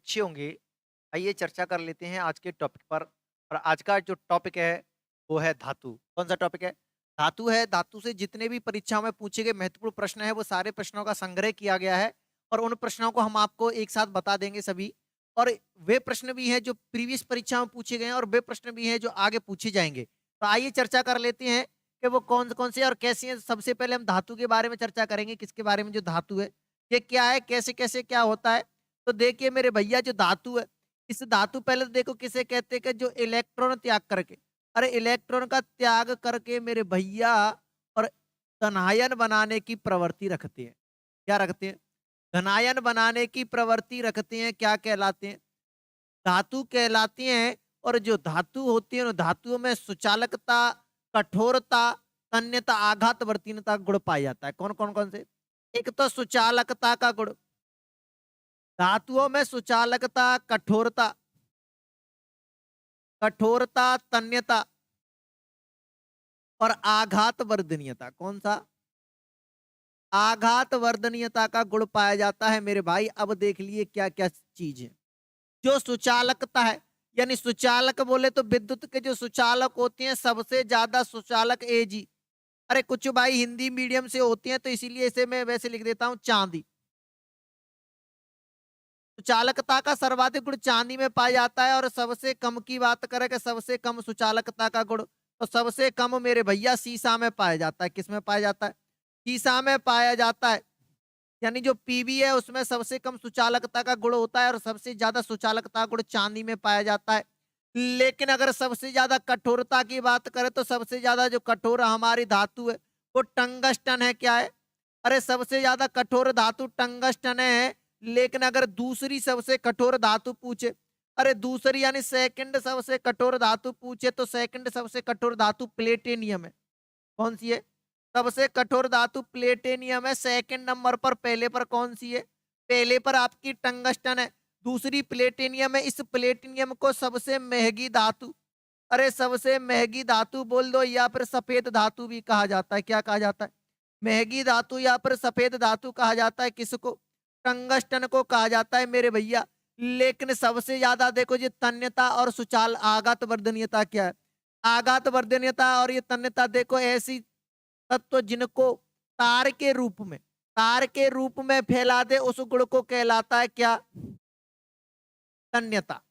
अच्छे होंगे। आइए चर्चा कर लेते हैं आज के टॉपिक पर। और आज का जो टॉपिक है वो है धातु। कौन सा टॉपिक है? धातु है। धातु से जितने भी परीक्षाओं में पूछे गए महत्वपूर्ण प्रश्न है वो सारे प्रश्नों का संग्रह किया गया है और उन प्रश्नों को हम आपको एक साथ बता देंगे सभी। और वे प्रश्न भी हैं जो प्रीवियस परीक्षाओं में पूछे गए हैं और वे प्रश्न भी हैं जो आगे पूछे जाएंगे। तो आइए चर्चा कर लेते हैं कि वो कौन कौन से और कैसे हैं। सबसे पहले हम धातु के बारे में चर्चा करेंगे। किसके बारे में? जो धातु है ये क्या है, कैसे कैसे क्या होता है। तो देखिए मेरे भैया, जो धातु है, इस धातु पहले तो देखो किसे कहते हैं कि जो इलेक्ट्रॉन त्याग करके, अरे इलेक्ट्रॉन का त्याग करके मेरे भैया और धनायन बनाने की प्रवृत्ति रखते हैं। क्या रखते हैं? धनायन बनाने की प्रवृत्ति रखते हैं। क्या कहलाते हैं? धातु कहलाती हैं। और जो धातु होती है उन धातुओं में सुचालकता, कठोरता, तन्यता, आघात वर्तीनता गुण पाया जाता है। कौन कौन कौन से? एक तो सुचालकता का गुण। धातुओं में सुचालकता, कठोरता, कठोरता, तन्यता और आघात वर्धनीयता। कौन सा? आघात वर्धनीयता का गुण पाया जाता है मेरे भाई। अब देख लिए क्या क्या चीज है। जो सुचालकता है, यानी सुचालक बोले तो विद्युत के जो सुचालक होते हैं सबसे ज्यादा सुचालक एजी। अरे कुछ भाई हिंदी मीडियम से होते हैं तो इसीलिए इसे मैं वैसे लिख देता हूं चांदी। सुचालकता का सर्वाधिक गुण चांदी में पाया जाता है। और सबसे कम की बात करें कि सबसे कम सुचालकता का गुण, तो सबसे कम मेरे भैया शीशा में पाया जाता है। किस में पाया जाता है? शीशा में पाया जाता है। यानी जो पीबी है उसमें सबसे कम सुचालकता का गुण होता है और सबसे ज्यादा सुचालकता गुण चांदी में पाया जाता है। लेकिन अगर सबसे ज्यादा कठोरता की बात करें तो सबसे ज्यादा जो कठोर हमारी धातु है वो टंगस्टन है। क्या है? अरे सबसे ज्यादा कठोर धातु टंगस्टन है। लेकिन अगर दूसरी सबसे कठोर धातु पूछे, अरे दूसरी यानी सेकंड सबसे कठोर धातु पूछे तो सेकंड सबसे कठोर धातु प्लेटिनियम है। कौन सी है? सबसे कठोर धातु प्लेटिनियम है। सेकंड नंबर पर, पहले पर कौन सी है? पहले पर आपकी टंगस्टन है, दूसरी प्लेटिनियम है। इस प्लेटिनियम को सबसे महंगी धातु, अरे सबसे महंगी धातु बोल दो या फिर सफेद धातु भी कहा जाता है। क्या कहा जाता है? महंगी धातु या फिर सफेद धातु कहा जाता है। किसको? टंगस्टन को कहा जाता है मेरे भैया। लेकिन सबसे ज्यादा देखो ये तन्यता और सुचाल आघात वर्धनीयता क्या है? आघात वर्धनीयता और ये तन्यता देखो ऐसी तत्व जिनको तार के रूप में फैला दे उस गुण को कहलाता है क्या? तन्यता।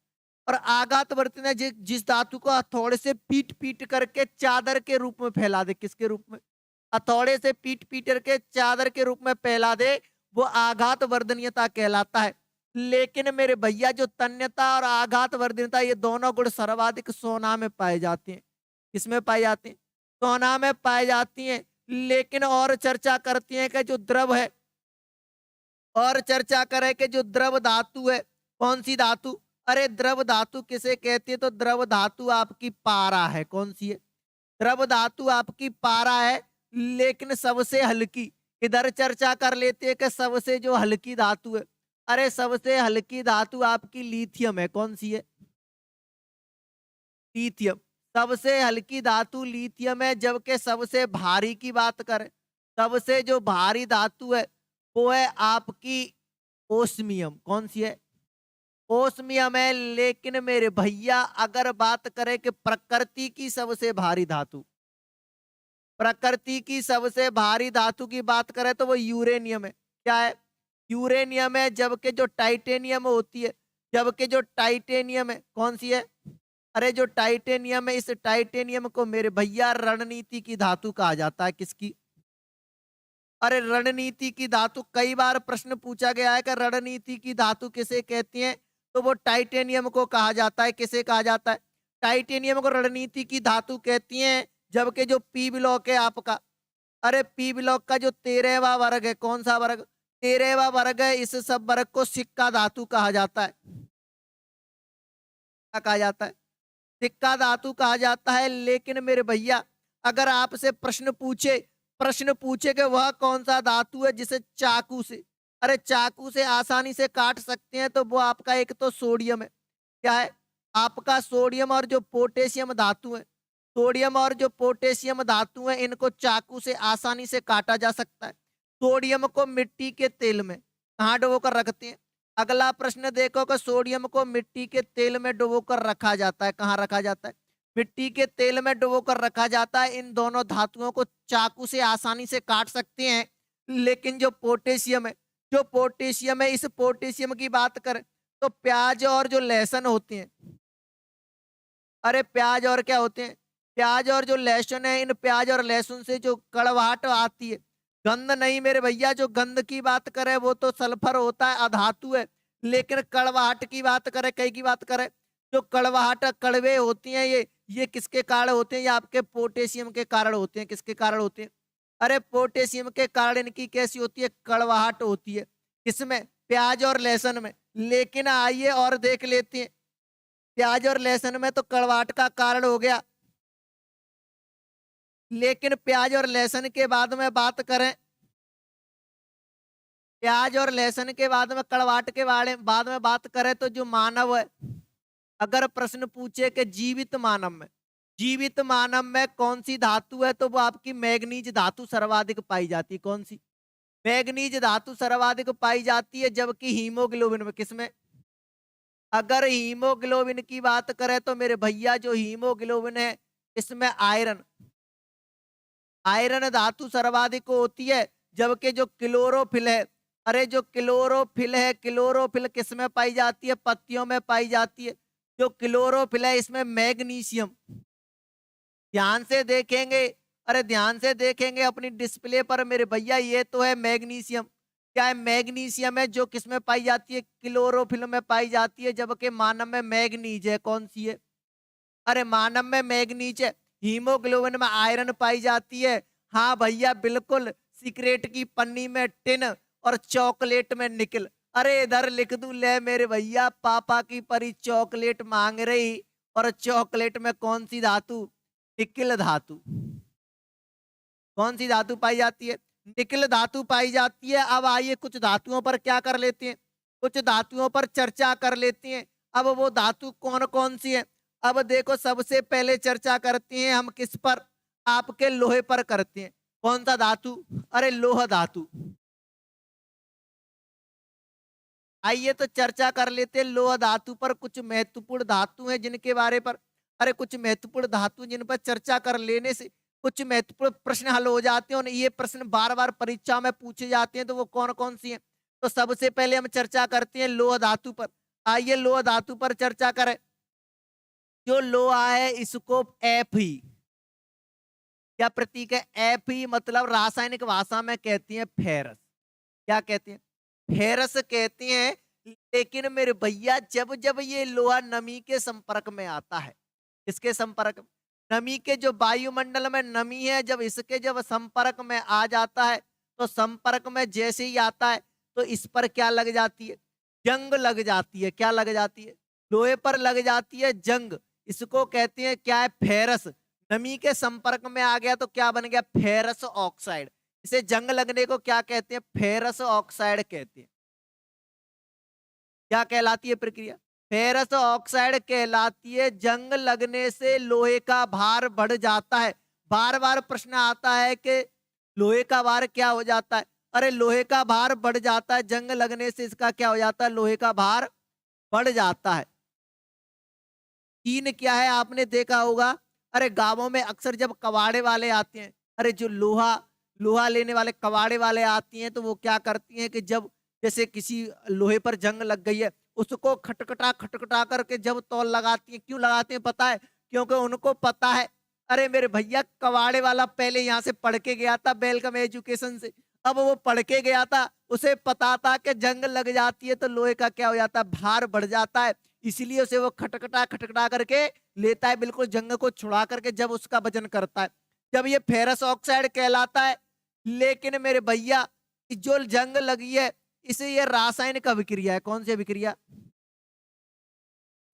और आघात वर्तन जिस धातु को हथौड़े से पीट पीट करके चादर के रूप में फैला दे। किसके रूप में? हथौड़े से पीट पीट करके चादर के रूप में फैला दे, वो आघात वर्धनीयता कहलाता है। लेकिन मेरे भैया जो तन्यता और आघात वर्धनीयता ये दोनों गुण सर्वाधिक सोना में पाए जाते हैं। किसमें पाए जाते हैं? सोना में पाए जाती हैं। लेकिन और चर्चा करती हैं कि जो द्रव है, और चर्चा करें कि जो द्रव धातु है, कौन सी धातु? अरे द्रव धातु किसे कहती है? तो द्रव धातु आपकी पारा है। कौन सी है? द्रव धातु आपकी पारा है। लेकिन सबसे हल्की, इधर चर्चा कर लेते हैं कि सबसे जो हल्की धातु है, अरे सबसे हल्की धातु आपकी लिथियम है। कौन सी है? लिथियम। सबसे हल्की धातु लिथियम है। जबकि सबसे भारी की बात करें, सबसे जो भारी धातु है वो है आपकी ओस्मियम। कौन सी है? ओस्मियम है। लेकिन मेरे भैया अगर बात करें कि प्रकृति की सबसे भारी धातु, प्रकृति की सबसे भारी धातु की बात करें तो वो यूरेनियम है। क्या है? यूरेनियम है। जबकि जो टाइटेनियम होती है, जबकि जो टाइटेनियम है कौन सी है? अरे जो टाइटेनियम है, इस टाइटेनियम को मेरे भैया रणनीति की धातु कहा जाता है। किसकी? अरे रणनीति की धातु। कई बार प्रश्न पूछा गया है कि रणनीति की धातु किसे कहती है? तो वो टाइटेनियम को कहा जाता है। किसे कहा जाता है? टाइटेनियम को रणनीति की धातु कहती हैं। जबकि जो पी ब्लॉक है आपका, अरे पी ब्लॉक का जो 13वां वर्ग है, कौन सा वर्ग? 13वां वर्ग है। इस सब वर्ग को सिक्का धातु कहा जाता है। क्या कहा जाता है? सिक्का धातु कहा जाता है। लेकिन मेरे भैया अगर आपसे प्रश्न पूछे कि वह कौन सा धातु है जिसे चाकू से, अरे चाकू से आसानी से काट सकते हैं, तो वो आपका एक तो सोडियम है। क्या है? आपका सोडियम और जो पोटेशियम धातु है, सोडियम और जो पोटेशियम धातु है इनको चाकू से आसानी से काटा जा सकता है। सोडियम को मिट्टी के तेल में कहाँ डुबो कर रखते हैं? अगला प्रश्न देखो कि सोडियम को मिट्टी के तेल में डुबोकर रखा जाता है, कहाँ रखा जाता है? मिट्टी के तेल में डुबोकर रखा जाता है। इन दोनों धातुओं को चाकू से आसानी से काट सकते हैं, लेकिन जो पोटेशियम है, इस पोटेशियम की बात करें तो प्याज और जो लहसुन होते हैं, अरे प्याज और क्या होते हैं, प्याज और जो लहसुन है, इन प्याज और लहसुन से जो कड़वाहट आती है, गंध नहीं मेरे भैया, जो गंध की बात करें वो तो सल्फर होता है, अधातु है। लेकिन कड़वाहट की बात करें, कई की बात करें, जो कड़वाहट कड़वे होती हैं, ये किसके कारण होते हैं? ये आपके पोटेशियम के कारण होते हैं। किसके कारण होते हैं? अरे पोटेशियम के कारण इनकी कैसी होती है? कड़वाहट होती है। किसमें? प्याज और लहसुन में। लेकिन आइए और देख लेते हैं, प्याज और लहसुन में तो कड़वाहट का कारण हो गया, लेकिन प्याज और लहसुन के बाद में बात करें, प्याज और लहसुन के बाद में कड़वाहट के बारे बाद में बात करें तो जो मानव है, अगर प्रश्न पूछे कि जीवित मानव में कौन सी धातु है, तो वो आपकी मैग्नीज धातु सर्वाधिक पाई जाती है। कौन सी? मैग्नीज धातु सर्वाधिक पाई जाती है। जबकि हीमोग्लोबिन में, किसमें? अगर हीमोग्लोबिन की बात करें तो मेरे भैया जो हीमोग्लोबिन है, इसमें आयरन धातु सर्वाधिक होती है। जबकि जो क्लोरोफिल है, अरे जो क्लोरोफिल है, क्लोरोफिल किसमें पाई जाती है? पत्तियों में पाई जाती है। जो क्लोरोफिल है, इसमें मैग्नीशियम, ध्यान से देखेंगे, अरे ध्यान से देखेंगे अपनी डिस्प्ले पर मेरे भैया, ये तो है मैग्नीशियम। क्या है? मैग्नीशियम है, जो किसमें पाई जाती है? क्लोरोफिल में पाई जाती है। जबकि मानव में मैग्नीज है। कौन सी है? अरे मानव में मैग्नीज है। हीमोग्लोबिन में आयरन पाई जाती है। हाँ भैया बिल्कुल, सिगरेट की पन्नी में टिन और चॉकलेट में निकल। अरे इधर लिख दूं, ले मेरे भैया, पापा की परी चॉकलेट मांग रही, और चॉकलेट में कौन सी धातु? निकिल धातु। कौन सी धातु पाई जाती है? निकिल धातु पाई जाती है। अब आइए कुछ धातुओं पर क्या कर लेते हैं, कुछ धातुओं पर चर्चा कर लेते हैं। अब वो धातु कौन कौन सी है? अब देखो, सबसे पहले चर्चा करते हैं हम किस पर? आपके लोहे पर करते हैं। कौन सा धातु? अरे लोह धातु। आइए तो चर्चा कर लेते हैं लोह धातु पर। कुछ महत्वपूर्ण धातु हैं जिनके बारे पर, अरे कुछ महत्वपूर्ण धातु जिन पर चर्चा कर लेने से कुछ महत्वपूर्ण प्रश्न हल हो जाते हैं, और ये प्रश्न बार बार परीक्षा में पूछे जाते हैं। तो वो कौन कौन सी हैं? तो सबसे पहले हम चर्चा करते हैं लोह धातु पर। आइए लोह धातु पर चर्चा करें। जो लोहा है, इसको एफ ही, क्या प्रतीक है? एफ ही, मतलब रासायनिक भाषा में कहती हैं फेरस। क्या कहते हैं? फेरस कहते हैं। लेकिन मेरे भैया, जब जब ये लोहा नमी के संपर्क में आता है, इसके संपर्क में, नमी के जो वायुमंडल में नमी है, जब संपर्क में आ जाता है, तो संपर्क में जैसे ही आता है तो इस पर क्या लग जाती है? जंग लग जाती है। क्या लग जाती है? लोहे पर लग जाती है जंग। इसको कहते हैं क्या है? फेरस। नमी के संपर्क में आ गया तो क्या बन गया? Ferrous oxide. इसे जंग लगने को क्या कहते हैं? फेरस ऑक्साइड कहते हैं। क्या कहलाती है प्रक्रिया? फेरस ऑक्साइड कहलाती है। जंग लगने से लोहे का भार बढ़ जाता है। बार बार प्रश्न आता है कि लोहे का भार क्या हो जाता है? अरे लोहे का भार बढ़ जाता है, जंग लगने से इसका क्या हो जाता है? लोहे का भार बढ़ जाता है। तीन क्या है? आपने देखा होगा, अरे गांवों में अक्सर जब कबाड़े वाले आते हैं, अरे जो लोहा लोहा लेने वाले कबाड़े वाले आती हैं, तो वो क्या करती हैं कि जब जैसे किसी लोहे पर जंग लग गई है, उसको खटखटा करके जब तौल लगाती हैं। क्यों लगाती हैं पता है? क्योंकि उनको पता है, अरे मेरे भैया कबाड़े वाला पहले यहाँ से पढ़ के गया था वेलकम एजुकेशन से। अब वो पढ़ के गया था, उसे पता था कि जंग लग जाती है तो लोहे का क्या हो जाता है? भार बढ़ जाता है। इसीलिए उसे वो खटखटा करके लेता है, बिल्कुल जंग को छुड़ा करके जब उसका वजन करता है, जब ये फेरस ऑक्साइड कहलाता है। लेकिन मेरे भैया, जो जंग लगी है, इसे ये रासायनिक अभिक्रिया है। कौन सी अभिक्रिया?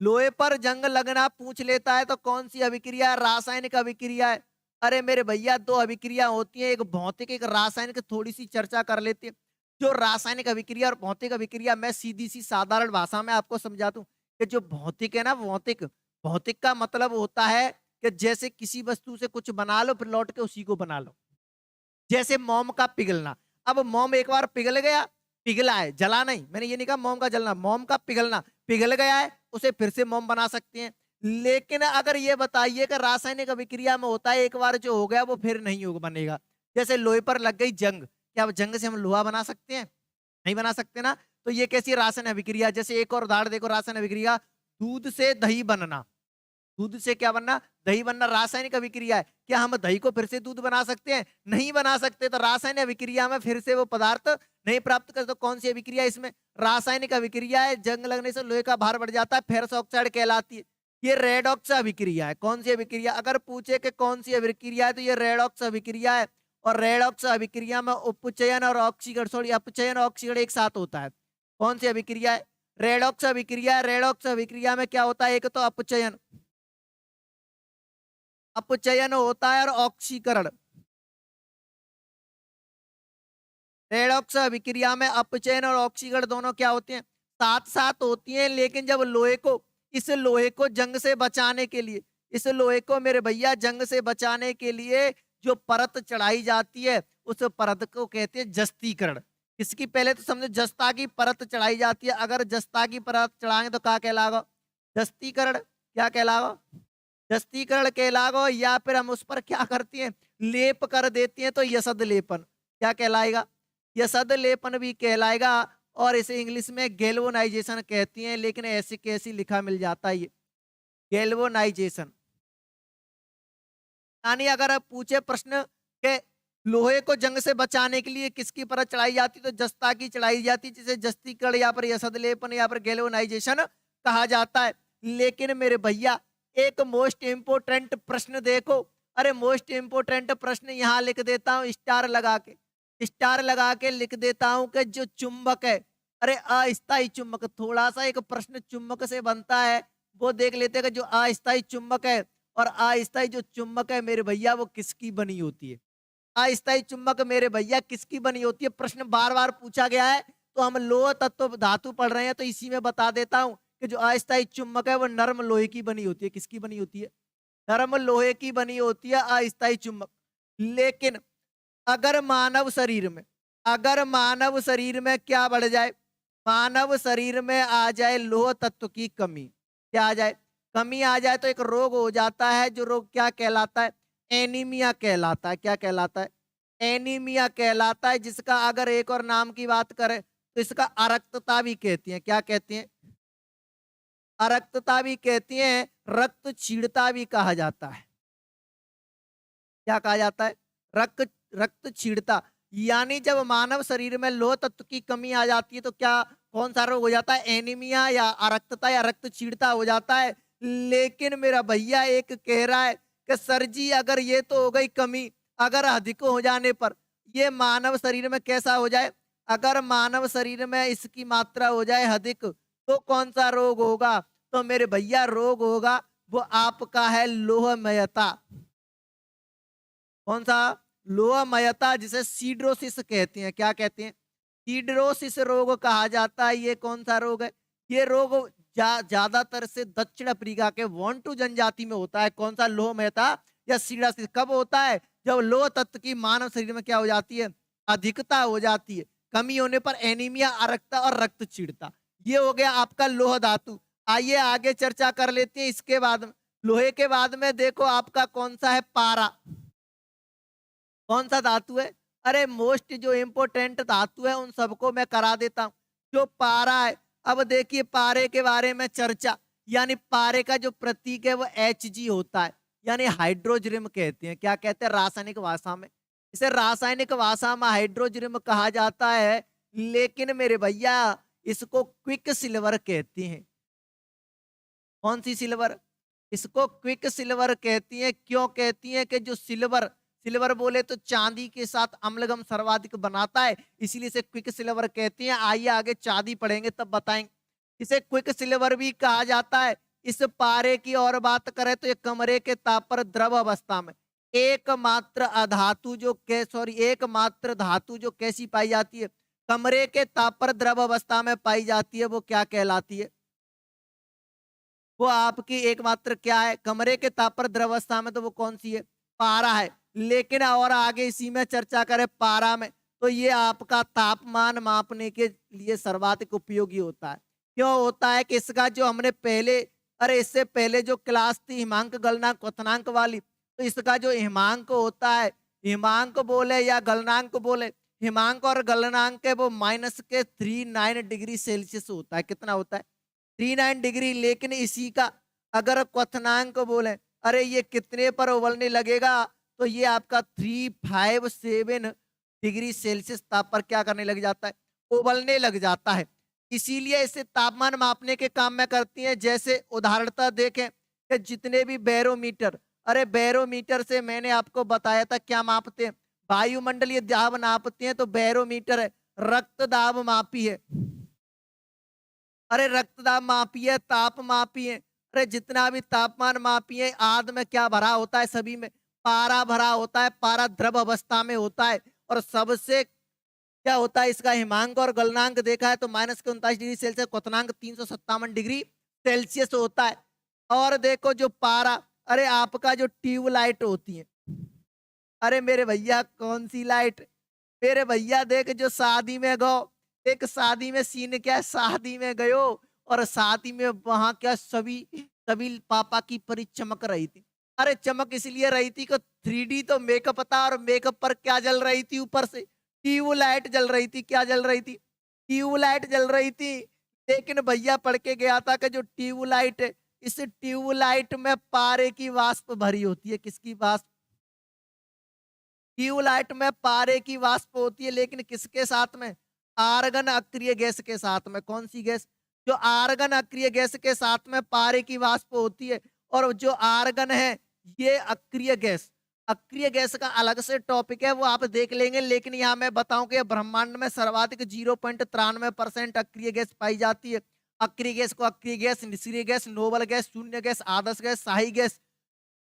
लोहे पर जंग लगना पूछ लेता है तो कौन सी अभिक्रिया है? रासायनिक अभिक्रिया है। अरे मेरे भैया, दो अभिक्रिया होती है, एक भौतिक एक रासायनिक। थोड़ी सी चर्चा कर लेते हैं। जो रासायनिक अभिक्रिया और भौतिक अभिक्रिया, मैं सीधी सी साधारण भाषा में आपको समझा दूं कि जो भौतिक है ना, भौतिक भौतिक का मतलब होता है कि जैसे किसी वस्तु से कुछ बना लो, फिर लौट के उसी को बना लो। जैसे मोम का पिघलना। अब मोम एक बार पिघल गया पिघला है, जला नहीं। मैंने ये नहीं कहा मोम का जलना, मोम का पिघलना। पिघल गया है, उसे फिर से मोम बना सकते हैं। लेकिन अगर ये बताइए कि रासायनिक अभिक्रिया में होता है एक बार जो हो गया वो फिर नहीं हो बनेगा। जैसे लोहे पर लग गई जंग, क्या अब जंग से हम लोहा बना सकते हैं? नहीं बना सकते ना। तो ये कैसी रासायनिक अभिक्रिया? जैसे एक और उदाहरण देखो रासायनिक अभिक्रिया, दूध से दही बनना। दूध से क्या बनना? दही बनना रासायनिक अभिक्रिया है। क्या हम दही को फिर से दूध बना सकते हैं? नहीं बना सकते। तो रासायनिक अभिक्रिया में फिर से वो पदार्थ नहीं प्राप्त कर। तो कौन सी अभिक्रिया इसमें? रासायनिक अभिक्रिया है। जंग लगने से लोहे का भार बढ़ जाता है, फेरस ऑक्साइड कहलाती है। ये रेडॉक्स अभिक्रिया है। कौन सी अभिक्रिया? अगर पूछे कि कौन सी अभिक्रिया है तो ये रेडॉक्स अभिक्रिया है। और रेडॉक्स अभिक्रिया में उपचयन और ऑक्सीकरण, सॉरी अपचयन और ऑक्सीकरण एक साथ होता है। कौन सी अभिक्रिया है? रेडॉक्स अभिक्रिया। रेडॉक्स अभिक्रिया में क्या होता है? एक तो अपचयन, अपचयन होता है और ऑक्सीकरण। रेडॉक्स अभिक्रिया में अपचयन और ऑक्सीकरण दोनों क्या होते हैं? साथ साथ होती हैं। लेकिन जब लोहे को, इस लोहे को जंग से बचाने के लिए, इस लोहे को मेरे भैया जंग से बचाने के लिए जो परत चढ़ाई जाती है उस परत को कहते हैं जस्तीकरण। इसकी पहले तो समझो, जस्ता की परत चढ़ाई जाती है। अगर जस्ता की परत चढ़ाएंगे तो क्या कहलागा? जस्तीकरण। क्या कहलागा? जस्तीकरण कहलागा। या फिर हम उस पर क्या करती हैं? लेप कर देती हैं, तो यसद लेपन। क्या कहलाएगा? यसद लेपन भी कहलाएगा। और इसे इंग्लिश में गैल्वेनाइजेशन कहती हैं। लेकिन ऐसे कैसी लिखा मिल जाता है ये गैल्वेनाइजेशन। यानी अगर आप पूछे प्रश्न के लोहे को जंग से बचाने के लिए किसकी परत चढ़ाई जाती तो जस्ता की चढ़ाई जाती, जिसे जस्तीकरण या फिर यसद लेपन या फिर गैल्वेनाइजेशन कहा जाता है। लेकिन मेरे भैया एक मोस्ट इंपोर्टेंट प्रश्न देखो। अरे मोस्ट इंपोर्टेंट प्रश्न यहाँ लिख देता हूँ स्टार लगा के, स्टार लगा के लिख देता हूँ कि जो चुंबक है, अरे अस्थायी चुंबक, थोड़ा सा एक प्रश्न चुंबक से बनता है वो देख लेते हैं कि जो अस्थायी चुंबक है और अस्थायी जो चुंबक है मेरे भैया वो किसकी बनी होती है? अस्थायी चुंबक मेरे भैया किसकी बनी होती है? प्रश्न बार बार पूछा गया है। तो हम लोह तत्व धातु पढ़ रहे हैं तो इसी में बता देता हूं कि जो अस्थायी चुंबक है वो नरम लोहे की बनी होती है। किसकी बनी होती है? नरम लोहे की बनी होती है अस्थायी चुंबक। लेकिन अगर मानव शरीर में, अगर मानव शरीर में क्या बढ़ जाए? मानव शरीर में आ जाए लोह तत्व की कमी। क्या आ जाए? कमी आ जाए तो एक रोग हो जाता है। जो रोग क्या कहलाता है? एनीमिया कहलाता है। क्या कहलाता है? एनीमिया कहलाता है। जिसका अगर एक और नाम की बात करें तो इसका अरक्तता भी कहती है। क्या कहती हैं? अरक्तता भी कहती हैं। रक्त क्षीणता भी कहा जाता है। क्या कहा जाता है? रक्त रक्त क्षीणता। यानी जब मानव शरीर में लोह तत्व की कमी आ जाती है तो क्या, कौन सा रोग हो जाता है? एनीमिया या अरक्तता या रक्त क्षीणता हो जाता है। लेकिन मेरा भैया एक कह रहा है कि सर जी अगर ये तो हो गई कमी, अगर अधिक हो जाने पर ये मानव शरीर में कैसा हो जाए? अगर मानव शरीर में इसकी मात्रा हो जाए अधिक तो कौन सा रोग होगा? तो मेरे भैया रोग होगा वो आपका है लोहमयता। कौन सा? लोहमयता, जिसे सीड्रोसिस कहते हैं। क्या कहते हैं? सीड्रोसिस रोग कहा जाता है। ये कौन सा रोग है? ये रोग ज्यादातर से दक्षिण अफ्रीका के वॉन्टू जनजाति में होता है। कौन सा? लोहमयता या सीड्रोसिस। कब होता है? जब लोह तत्व की मानव शरीर में क्या हो जाती है? अधिकता हो जाती है। कमी होने पर एनीमिया, अरक्तता और रक्त क्षीणता। ये हो गया आपका लोह धातु। आइए आगे चर्चा कर लेते हैं इसके बाद में। लोहे के बाद में देखो आपका कौन सा है? पारा। कौन सा धातु है? अरे मोस्ट जो इम्पोर्टेंट धातु है उन सबको मैं करा देता हूं। जो पारा है, अब देखिए पारे के बारे में चर्चा। यानी पारे का जो प्रतीक है वो Hg होता है। यानी हाइड्रोजन कहते हैं। क्या कहते हैं रासायनिक भाषा में? इसे रासायनिक भाषा में हाइड्रोजन कहा जाता है। लेकिन मेरे भैया इसको क्विक सिल्वर कहते हैं। कौन सी सिल्वर? इसको क्विक सिल्वर कहती है। क्यों कहती है? कि जो सिल्वर, सिल्वर बोले तो चांदी के साथ अम्लगम सर्वाधिक बनाता है, इसीलिए इसे क्विक सिल्वर कहते हैं। आइए आगे चांदी पढ़ेंगे तब बताएंगे। इसे क्विक सिल्वर भी कहा जाता है। इस पारे की और बात करें तो ये कमरे के ताप पर द्रव अवस्था में एकमात्र अधातु जो एकमात्र धातु जो कैसी पाई जाती है? कमरे के ताप पर द्रव अवस्था में पाई जाती है। वो क्या कहलाती है? वो आपकी एकमात्र क्या है? कमरे के ताप पर द्रवस्था में, तो वो कौन सी है? पारा है। लेकिन और आगे इसी में चर्चा करें पारा में तो ये आपका तापमान मापने के लिए सर्वाधिक उपयोगी होता है। क्यों होता है कि इसका जो हमने पहले, अरे इससे पहले जो क्लास थी हिमांक गलनांक क्वथनांक वाली, तो इसका जो हिमांक होता है, हिमांक बोले या गलनांक बोले, हिमांक और गलनांक है वो माइनस के 39 डिग्री सेल्सियस होता है। कितना होता है? 39 डिग्री। लेकिन इसी का अगर क्वथनांक बोले, अरे ये कितने पर उबलने लगेगा, तो ये आपका 357 डिग्री सेल्सियस ताप पर क्या करने लग जाता है? उबलने लग जाता है। इसीलिए इसे तापमान मापने के काम में करती है। जैसे उदाहरणतः देखें कि जितने भी बैरोमीटर, अरे बैरोमीटर से मैंने आपको बताया था क्या मापते हैं? वायुमंडलीय दाब नापते हैं। तो बैरोमीटर है, रक्त दाब मापी है, अरे रक्तदाब मापी है, ताप मापी है, अरे जितना भी तापमान मापी है। आद में क्या भरा होता है? सभी में पारा भरा होता है, पारा द्रव अवस्था में होता है। और सबसे क्या होता है इसका हिमांक और गलनांक देखा है तो माइनस के 39 डिग्री सेल्सियस, क्वथनांक 357 डिग्री सेल्सियस होता है। और देखो जो पारा, अरे आपका जो ट्यूबलाइट होती है, अरे मेरे भैया कौन सी लाइट, मेरे भैया देख जो शादी में गो, एक शादी में सीन क्या है, शादी में गयो और शादी में वहां क्या सभी सभी पापा की परी चमक रही थी। अरे चमक इसलिए रही थी कि 3D तो मेकअप था और मेकअप पर क्या जल रही थी? ऊपर से ट्यूबलाइट जल रही थी। क्या जल रही थी? ट्यूबलाइट जल रही थी। लेकिन भैया पढ़ के गया था कि जो ट्यूबलाइट है, इस ट्यूबलाइट में पारे की वाष्प भरी होती है। किसकी वाष्प? ट्यूबलाइट में पारे की वाष्प होती है। लेकिन किसके साथ में? आर्गन अक्रिय गैस के साथ में। कौन सी गैस? जो आर्गन अक्रिय गैस के साथ में पारे की वाष्प होती है। और जो आर्गन है ये अक्रिय गैस, अक्रिय गैस का अलग से टॉपिक है, वो आप देख लेंगे। लेकिन यहाँ मैं बताऊं कि ब्रह्मांड में सर्वाधिक 0.93% अक्रिय गैस पाई जाती है। अक्रिय गैस को अक्रिय गैस, निष्क्रिय गैस, नोबल गैस, शून्य गैस, आदर्श गैस, शाही गैस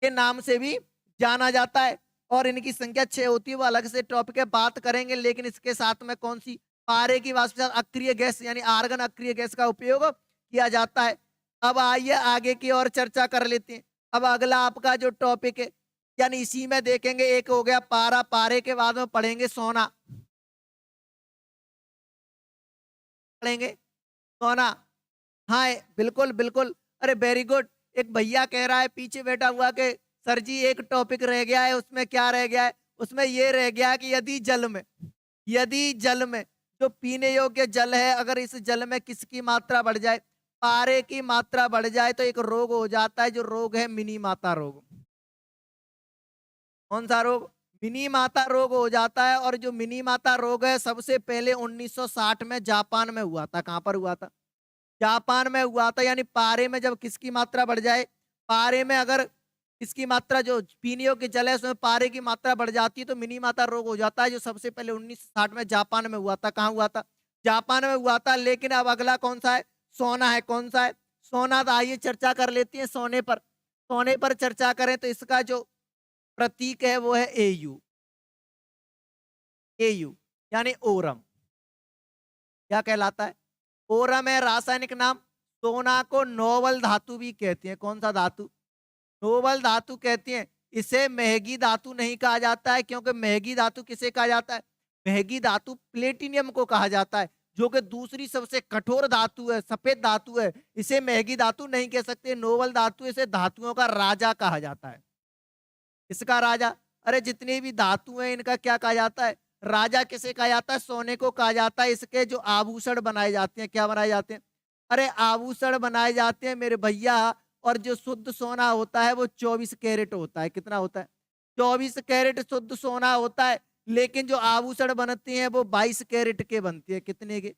के नाम से भी जाना जाता है। और इनकी संख्या 6 होती है, वो अलग से टॉपिक है, बात करेंगे। लेकिन इसके साथ में कौन सी? पारे की वाष्प के साथ अक्रिय गैस यानी आर्गन अक्रिय गैस का उपयोग किया जाता है। अब आइए आगे की और चर्चा कर लेते हैं। अब अगला आपका जो टॉपिक है, यानी इसी में देखेंगे, एक हो गया पारा, पारे के बाद में पढ़ेंगे सोना, पढ़ेंगे सोना। हाँ बिल्कुल बिल्कुल, अरे वेरी गुड। एक भैया कह रहा है पीछे बैठा हुआ कि सर जी एक टॉपिक रह गया है। उसमें क्या रह गया है? उसमें ये रह गया कि यदि जल में जो पीने योग्य जल है, अगर इस जल में किसकी मात्रा बढ़ जाए, पारे की मात्रा बढ़ जाए, तो एक रोग हो जाता है। जो रोग है मिनी माता रोग। कौन सा रोग? मिनी माता रोग हो जाता है। और जो मिनी माता रोग है सबसे पहले 1960 में जापान में हुआ था। कहां पर हुआ था? जापान में हुआ था। यानी पारे में जब किसकी मात्रा बढ़ जाए, पारे में अगर इसकी मात्रा जो पीने योग्य जल है उसमें पारे की मात्रा बढ़ जाती है तो मिनी माता रोग हो जाता है। जो सबसे पहले 1960 में जापान में हुआ था। कहाँ हुआ था? जापान में हुआ था। लेकिन अब अगला कौन सा है? सोना है। कौन सा है? सोना। तो आइए चर्चा कर लेते हैं सोने पर। सोने पर चर्चा करें तो इसका जो प्रतीक है वो है एयू। एयू यानी ओरम। क्या कहलाता है? ओरम है रासायनिक नाम। सोना को नोबल धातु भी कहते हैं। कौन सा धातु? नोबल धातु कहते हैं। इसे महंगी धातु नहीं कहा जाता है, क्योंकि महंगी धातु किसे कहा जाता है? महंगी धातु प्लेटिनियम को कहा जाता है, जो कि दूसरी सबसे कठोर धातु है, सफेद धातु है। इसे महंगी धातु नहीं कह सकते, नोबल धातु। इसे धातुओं का राजा कहा जाता है। इसका राजा, अरे जितनी भी धातु हैं इनका क्या कहा जाता है? राजा किसे कहा जाता है? सोने को कहा जाता है। इसके जो आभूषण बनाए जाते हैं, क्या बनाए जाते हैं? अरे आभूषण बनाए जाते हैं मेरे भैया। और जो शुद्ध सोना होता है वो 24 कैरेट होता है। कितना होता है? 24 कैरेट शुद्ध सोना होता है। लेकिन जो आभूषण बनते हैं वो 22 कैरेट के बनते हैं। कितने के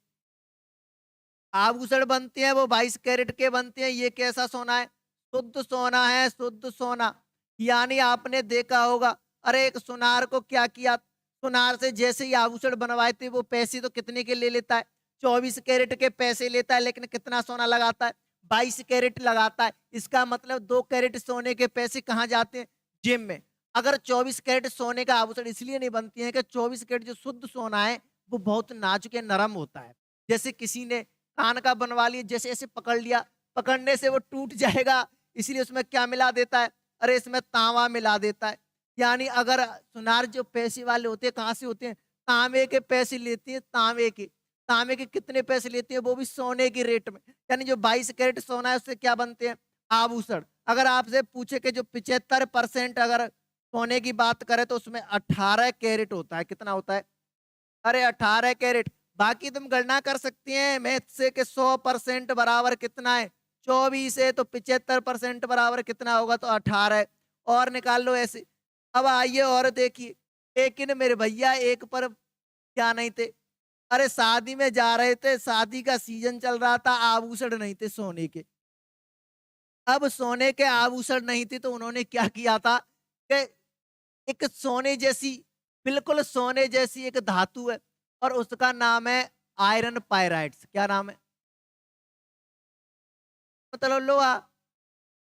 आभूषण बनते हैं? वो 22 कैरेट के बनते हैं। ये कैसा सोना है? शुद्ध सोना है, शुद्ध सोना। यानी आपने देखा होगा, अरे एक सुनार को क्या किया, सुनार से जैसे ही आभूषण बनवाए थे वो पैसे तो कितने के ले लेता है? 24 कैरेट के पैसे लेता है। लेकिन कितना सोना लगाता है? 22 कैरेट लगाता है। इसका मतलब 2 कैरेट सोने के पैसे कहाँ जाते हैं? जिम में। अगर 24 कैरेट सोने का आभूषण इसलिए नहीं बनती है कि 24 कैरेट जो शुद्ध सोना है वो बहुत नाजुक है, नरम होता है। जैसे किसी ने कान का बनवा लिया, जैसे ऐसे पकड़ लिया, पकड़ने से वो टूट जाएगा। इसलिए उसमें क्या मिला देता है? अरे इसमें तांबा मिला देता है। यानी अगर सुनार जो पैसे वाले होते हैं कहाँ से होते हैं? तांबे के पैसे लेती है, तांबे के कितने पैसे लेती है, वो भी सोने की रेट में। यानी जो 22 कैरेट सोना है उससे क्या बनते हैं, आभूषण। अगर आपसे पूछे कि जो 75% अगर सोने की बात करें तो उसमें 18 कैरेट होता है। कितना होता है, अरे 18 कैरेट। बाकी तुम गणना कर सकती हैं मैथ से कि 100% बराबर कितना है, 24 है, तो 75% बराबर कितना होगा, तो 18। और निकाल लो ऐसे। अब आइए और देखिए, लेकिन मेरे भैया एक पर क्या नहीं थे, अरे शादी में जा रहे थे, शादी का सीजन चल रहा था, आभूषण नहीं थे सोने के। अब सोने के आभूषण नहीं थे तो उन्होंने क्या किया था कि एक सोने जैसी, बिल्कुल सोने जैसी एक धातु है और उसका नाम है आयरन पायराइट्स। क्या नाम है, मतलब लोहा।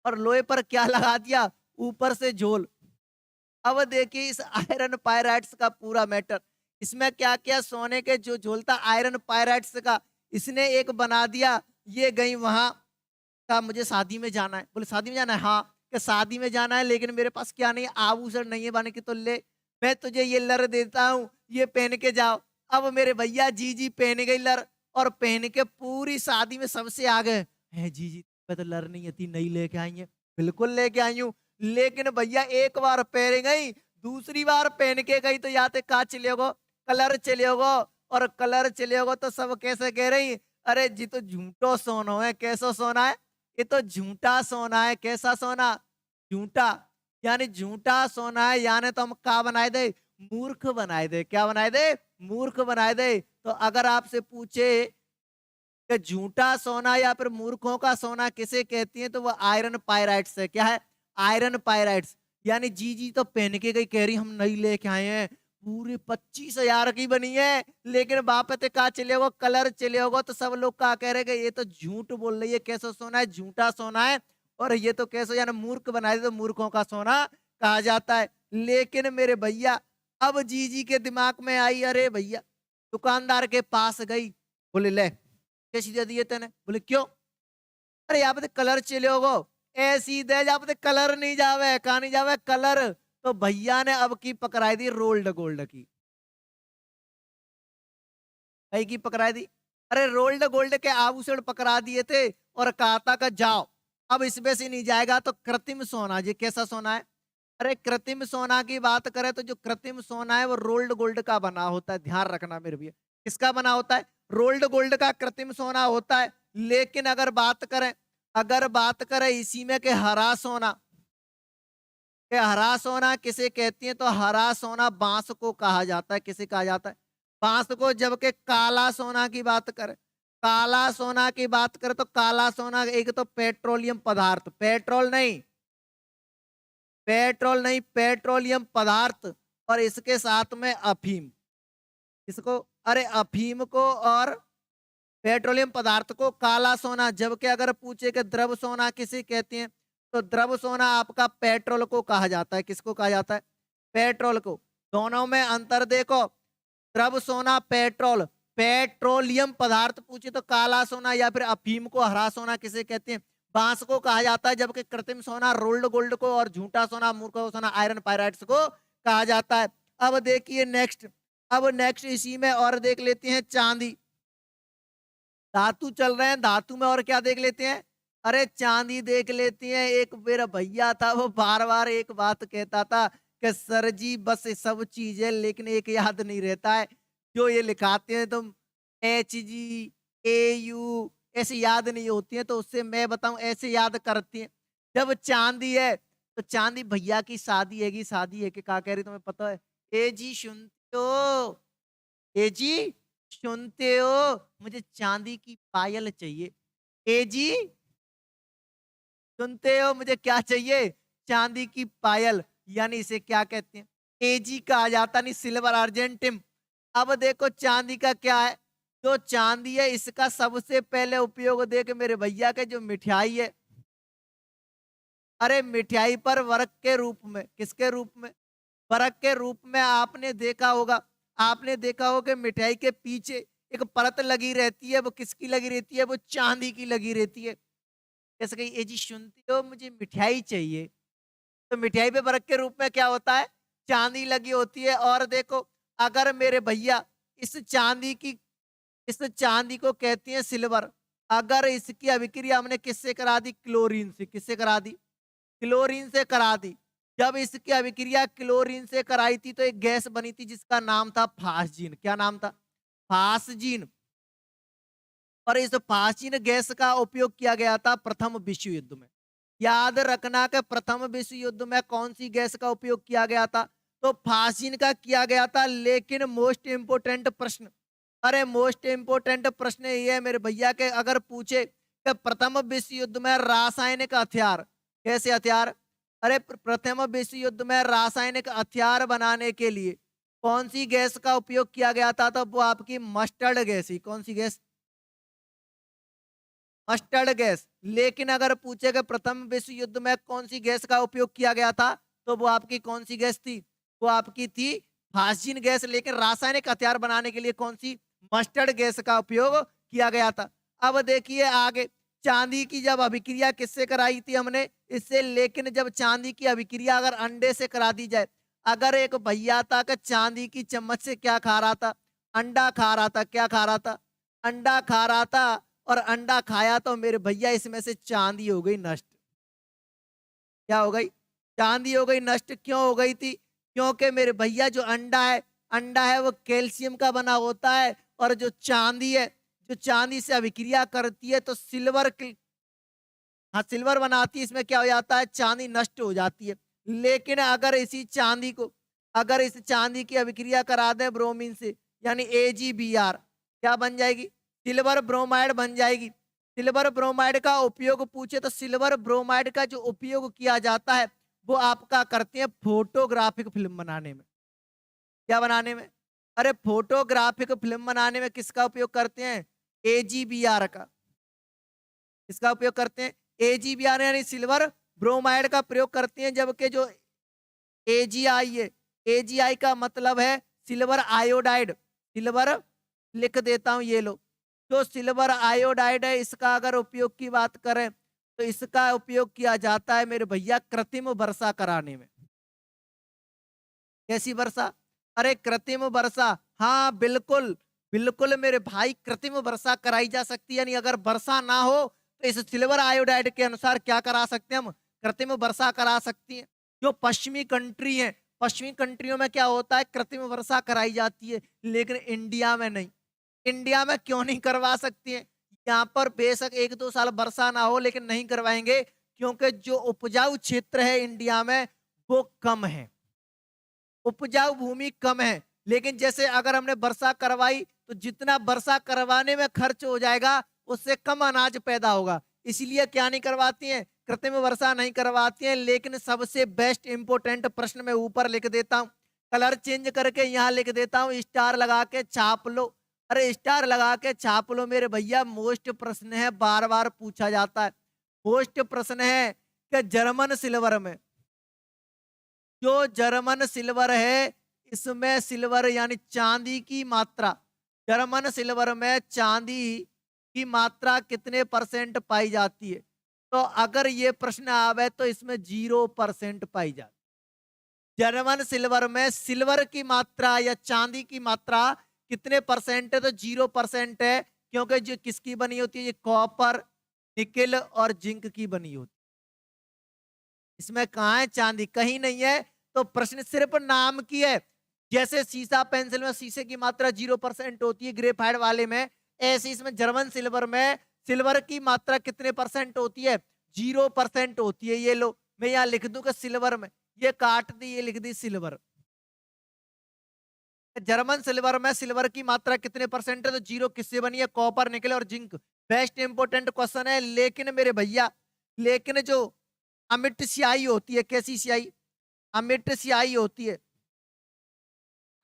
और लोहे पर क्या लगा दिया, ऊपर से झोल। अब देखिए इस आयरन पायराइट्स का पूरा मैटर, इसमें क्या किया, सोने के जो झोलता आयरन पायराइट्स का, इसने एक बना दिया। ये गई वहां का, मुझे शादी में जाना है, बोले शादी में जाना है, हाँ कि शादी में जाना है, लेकिन मेरे पास क्या नहीं है, आभूषण नहीं है बने की, तो ले मैं तुझे ये लर देता हूँ, ये पहन के जाओ। अब मेरे भैया जी जी पहन गई लर, और पहन के पूरी शादी में सबसे आगे है, जी जी मैं तो लर नहीं थी, नहीं लेके आई है, बिल्कुल लेके आई हूँ। लेकिन भैया एक बार पहन गई, दूसरी बार पहन के गई तो याते का चलेगो, कलर चलेगो। और कलर चलेगो तो सब कैसे कह रही, अरे जी तो झूठो सोनो है, कैसो सोना है, ये तो झूठा सोना है। कैसा सोना, झूठा, यानी झूठा सोना है, यानी तो हम क्या बनाए दे, मूर्ख बनाए दे। क्या बनाए दे, मूर्ख बनाए दे। तो अगर आपसे पूछे कि झूठा सोना या फिर मूर्खों का सोना किसे कहती है, तो वो आयरन पायराइट्स है। क्या है, आयरन पायराइट्स। यानी जी जी तो पहन के गई, कह रही हम नहीं लेके आए हैं, पूरे 25,000 की बनी है, लेकिन वापस का चले हो, कलर चले होगा, तो सब लोग क्या कह रहे हैं, ये तो झूठ बोल रही है, कैसा सोना है, झूठा सोना है। और ये तो कैसे, यानी मूर्ख बना दे, तो मूर्खों का सोना कहा जाता है। लेकिन मेरे भैया अब जी जी के दिमाग में आई, अरे भैया दुकानदार के पास गई, बोले ले कैसी दे दिए तेने, बोले क्यों, अरे यहाँ पे कलर चले होगो, ऐसी दे जहाँ पे कलर नहीं जावे, कहा नहीं जावे कलर। तो भैया ने अब की पकड़ाई दी रोल्ड गोल्ड की, कहीं की पकड़ाई दी, अरे रोल्ड गोल्ड के आभूषण पकड़ा दिए थे, और कहा था कि जाओ अब इसमें से नहीं जाएगा, तो कृत्रिम सोना, जी कैसा सोना है, अरे कृत्रिम सोना की बात करें तो जो कृत्रिम सोना है वो रोल्ड गोल्ड का बना होता है, ध्यान रखना मेरे भैया। किसका बना होता है, रोल्ड गोल्ड का कृत्रिम सोना होता है। लेकिन अगर बात करें इसी में के हरा सोना, के हरा सोना किसे कहती है, तो हरा सोना बांस को कहा जाता है। किसे कहा जाता है, बांस को। जबकि काला सोना की बात करें, काला सोना की बात करें तो काला सोना एक तो पेट्रोलियम पदार्थ, पेट्रोल नहीं पेट्रोलियम पदार्थ, और इसके साथ में अफीम, इसको, अरे अफीम को और पेट्रोलियम पदार्थ को काला सोना। जबकि अगर पूछे कि द्रव सोना किसे कहते हैं, तो द्रव सोना आपका पेट्रोल को कहा जाता है। किसको कहा जाता है, पेट्रोल को। दोनों में अंतर देखो, द्रव सोना पेट्रोल, पेट्रोलियम पदार्थ पूछे तो काला सोना या फिर अफीम को हरा सोना किसे कहते हैं, बांस को कहा जाता है। जबकि कृत्रिम सोना रोल्ड गोल्ड को, और झूठा सोना मूर्ख सोना आयरन पायराइट्स को कहा जाता है। अब देखिए नेक्स्ट, अब नेक्स्ट इसी में और देख लेते हैं चांदी। धातु चल रहे हैं, धातु में और क्या देख लेते हैं, अरे चांदी देख लेते हैं। एक मेरा भैया था, वो बार बार एक बात कहता था कि सर जी बस ये सब चीजें, लेकिन एक याद नहीं रहता है, जो ये लिखाते हैं तुम HGAU, ऐसे याद नहीं होती है। तो उससे मैं बताऊं ऐसे याद करती है। जब चांदी है तो चांदी, भैया की शादी है कि क्या कह रही तुम्हें पता है, ए जी सुनते हो, ए जी सुनते हो, मुझे चांदी की पायल चाहिए, ए जी सुनते हो, मुझे क्या चाहिए, चांदी की पायल। यानी इसे क्या कहते हैं, एजी कहा जाता, नहीं सिल्वर अर्जेंटिम। अब देखो चांदी का क्या है, जो चांदी है इसका सबसे पहले उपयोग देख मेरे भैया के, जो मिठाई है, अरे मिठाई पर वर्क के रूप में, किसके रूप में, वर्क के रूप में। आपने देखा होगा कि मिठाई के पीछे एक परत लगी रहती है, वो किसकी लगी रहती है, वो चांदी की लगी रहती है। जैसे कहीं ए जी सुनती हो, मुझे मिठाई चाहिए, तो मिठाई पे बरक के रूप में क्या होता है, चांदी लगी होती है। और देखो अगर मेरे भैया इस चांदी की इस चांदी को कहते हैं सिल्वर। अगर इसकी अभिक्रिया हमने किससे करा दी? क्लोरीन से। किससे करा दी? क्लोरीन से करा दी। जब इसकी अभिक्रिया क्लोरीन से कराई थी तो एक गैस बनी थी जिसका नाम था फास्जीन। क्या नाम था? फास्जीन। और इस फास्जीन गैस का उपयोग किया गया था प्रथम विश्व युद्ध में। याद रखना कि प्रथम विश्व युद्ध में कौन सी गैस का उपयोग किया गया था? तो फास्जीन का किया गया था। लेकिन मोस्ट इंपोर्टेंट प्रश्न, अरे मोस्ट इंपोर्टेंट प्रश्न ये है मेरे भैया के, अगर पूछे कि प्रथम विश्व युद्ध में रासायनिक हथियार, कैसे हथियार? अरे प्रथम विश्व युद्ध में रासायनिक हथियार बनाने के लिए कौन सी गैस का उपयोग किया गया था? तो वो आपकी मस्टर्ड गैस ही। कौन सी गैस? Mustard gas. लेकिन अगर पूछेगा प्रथम विश्व युद्ध में कौन सी गैस का उपयोग किया गया था, तो वो आपकी कौन सी गैस थी? वो आपकी थी फास्जीन गैस। लेकिन रासायनिक हथियार बनाने के लिए कौन सी? मस्टर्ड गैस का उपयोग किया गया था। अब देखिए आगे, चांदी की जब अभिक्रिया किससे कराई थी हमने? इससे। लेकिन जब चांदी की अभिक्रिया अगर अंडे से करा दी जाए, अगर एक भैया था कि चांदी की चम्मच से क्या खा रहा था? अंडा खा रहा था। क्या खा रहा था? अंडा खा रहा था। और अंडा खाया तो मेरे भैया इसमें से चांदी हो गई नष्ट। क्या हो गई? चांदी हो गई नष्ट। क्यों हो गई थी? क्योंकि मेरे भैया जो अंडा है वो कैल्शियम का बना होता है। और जो चांदी है, जो चांदी से अभिक्रिया करती है तो हाँ सिल्वर बनाती है। इसमें क्या हो जाता है? चांदी नष्ट हो जाती है। लेकिन अगर इसी चांदी को, अगर इस चांदी की अभिक्रिया करा दे ब्रोमीन से, यानी AgBr, क्या बन जाएगी? सिल्वर ब्रोमाइड बन जाएगी। सिल्वर ब्रोमाइड का उपयोग पूछे तो सिल्वर ब्रोमाइड का जो उपयोग किया जाता है वो आपका करते हैं फोटोग्राफिक फिल्म बनाने में। क्या बनाने में? अरे फोटोग्राफिक फिल्म बनाने में किसका उपयोग करते हैं? AgBr का। इसका उपयोग करते हैं AgBr यानी सिल्वर ब्रोमाइड का प्रयोग करते हैं। जबकि जो AgI है, AgI का मतलब है सिल्वर आयोडाइड। सिल्वर लिख देता हूं, ये लो। जो सिल्वर आयोडाइड है इसका अगर उपयोग की बात करें तो इसका उपयोग किया जाता है मेरे भैया कृत्रिम वर्षा कराने में। कैसी वर्षा? अरे कृत्रिम वर्षा। हाँ बिल्कुल, बिल्कुल मेरे भाई, कृत्रिम वर्षा कराई जा सकती है। यानी अगर वर्षा ना हो तो इस सिल्वर आयोडाइड के अनुसार क्या करा सकते हैं हम? कृत्रिम वर्षा करा सकती है। जो पश्चिमी कंट्री है, पश्चिमी कंट्रियों में क्या होता है? कृत्रिम वर्षा कराई जाती है। लेकिन इंडिया में नहीं। इंडिया में क्यों नहीं करवा सकती है? यहाँ पर बेशक 1-2 साल वर्षा ना हो लेकिन नहीं करवाएंगे क्योंकि जो उपजाऊ क्षेत्र है इंडिया में वो कम है। उपजाऊ भूमि कम है। लेकिन जैसे अगर हमने वर्षा करवाई तो जितना वर्षा करवाने में खर्च हो जाएगा उससे कम अनाज पैदा होगा। इसलिए क्या नहीं करवाती हैं? कृत्रिम वर्षा नहीं करवाती हैं। लेकिन सबसे बेस्ट इंपोर्टेंट प्रश्न मैं ऊपर लिख देता हूँ, कलर चेंज करके यहाँ लिख देता हूँ, स्टार लगा के छाप लो। अरे स्टार लगा के छाप लो मेरे भैया। मोस्ट प्रश्न है, बार बार पूछा जाता है। मोस्ट प्रश्न है कि जर्मन सिल्वर में, जो जर्मन सिल्वर है इसमें सिल्वर यानी चांदी की मात्रा, जर्मन सिल्वर में चांदी की मात्रा कितने % पाई जाती है? तो अगर ये प्रश्न आवे तो इसमें 0% पाई जाती। जर्मन सिल्वर में सिल्वर की मात्रा या चांदी की मात्रा कितने % है? तो 0% है। क्योंकि जो किसकी बनी होती है? ये कॉपर, निकेल और जिंक की बनी होती है। इसमें कहाँ है चांदी? कहीं नहीं है। तो प्रश्न सिर्फ नाम की है। जैसे शीशा पेंसिल में शीशे की मात्रा 0% होती है ग्रेफाइट वाले में, ऐसे इसमें जर्मन सिल्वर में सिल्वर की मात्रा कितने % होती है? 0% होती है। ये लो मैं यहाँ लिख दूं कि सिल्वर में, ये काट दी, ये लिख दी सिल्वर। जर्मन सिल्वर में सिल्वर की मात्रा कितने % है? तो 0। किससे बनी है? कॉपर, निकल और जिंक। बेस्ट इंपोर्टेंट क्वेश्चन है। लेकिन मेरे भैया, लेकिन जो अमिट स्याही होती है, कैसी स्याही? अमिट स्याही होती है।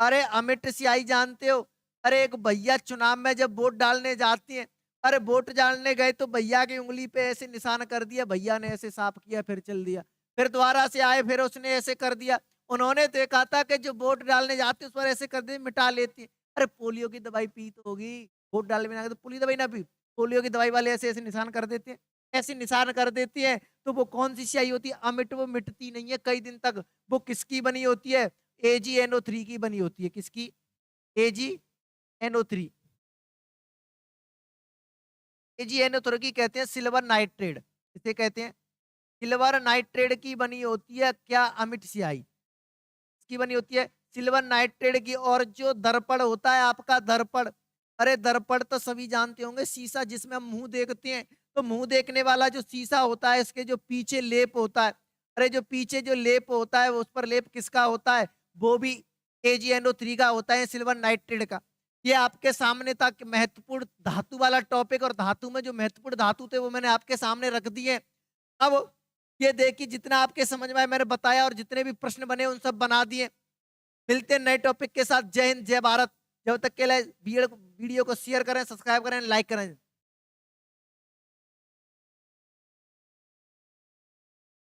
अरे अमिट स्याही जानते हो? अरे एक भैया चुनाव में जब वोट डालने जाती हैं, अरे वोट डालने गए तो भैया की उंगली पे ऐसे निशान कर दिया, भैया ने ऐसे साफ किया फिर चल दिया। फिर दोबारा से आए फिर उसने ऐसे कर दिया। उन्होंने देखा था कि जो वोट डालने जाते उस पर ऐसे कर दे, मिटा लेती है। अरे पोलियो की दवाई पी तो होगी, वोट डालने में ना गए तो पोलियो दवाई ना पी, पोलियो की दवाई वाले ऐसे ऐसे निशान कर देते हैं। ऐसे निशान कर देती है तो वो कौन सी स्याही होती है? अमिट। वो मिटती नहीं है कई दिन तक। वो किसकी बनी होती है? AgNO3 की बनी होती है। किसकी? AgNO3। AgNO3 कहते हैं सिल्वर नाइट्रेट। इसे कहते हैं सिल्वर नाइट्रेट की बनी होती है क्या अमिट स्याही, की बनी होती है सिल्वर नाइट्रेट की। और जो दर्पण होता है आपका दर्पण, अरे दर्पण तो सभी जानते होंगे, शीशा जिसमें हम मुंह देखते हैं, तो मुंह देखने वाला जो शीशा होता है इसके जो पीछे लेप होता है, अरे जो पीछे जो लेप होता है उस पर लेप किसका होता है, वो भी AgNO3 का होता है, सिल्वर नाइट्रेट का। ये आपके सामने था कि महत्वपूर्ण धातु वाला टॉपिक, और धातु में जो महत्वपूर्ण धातु थे वो मैंने आपके सामने रख दिए। अब ये देखिए जितना आपके समझ में आया मैंने बताया, और जितने भी प्रश्न बने उन सब बना दिए। मिलते हैं नए टॉपिक के साथ। जय हिंद, जय भारत। जब तक के लिए वीडियो को शेयर करें, सब्सक्राइब करें, लाइक करें।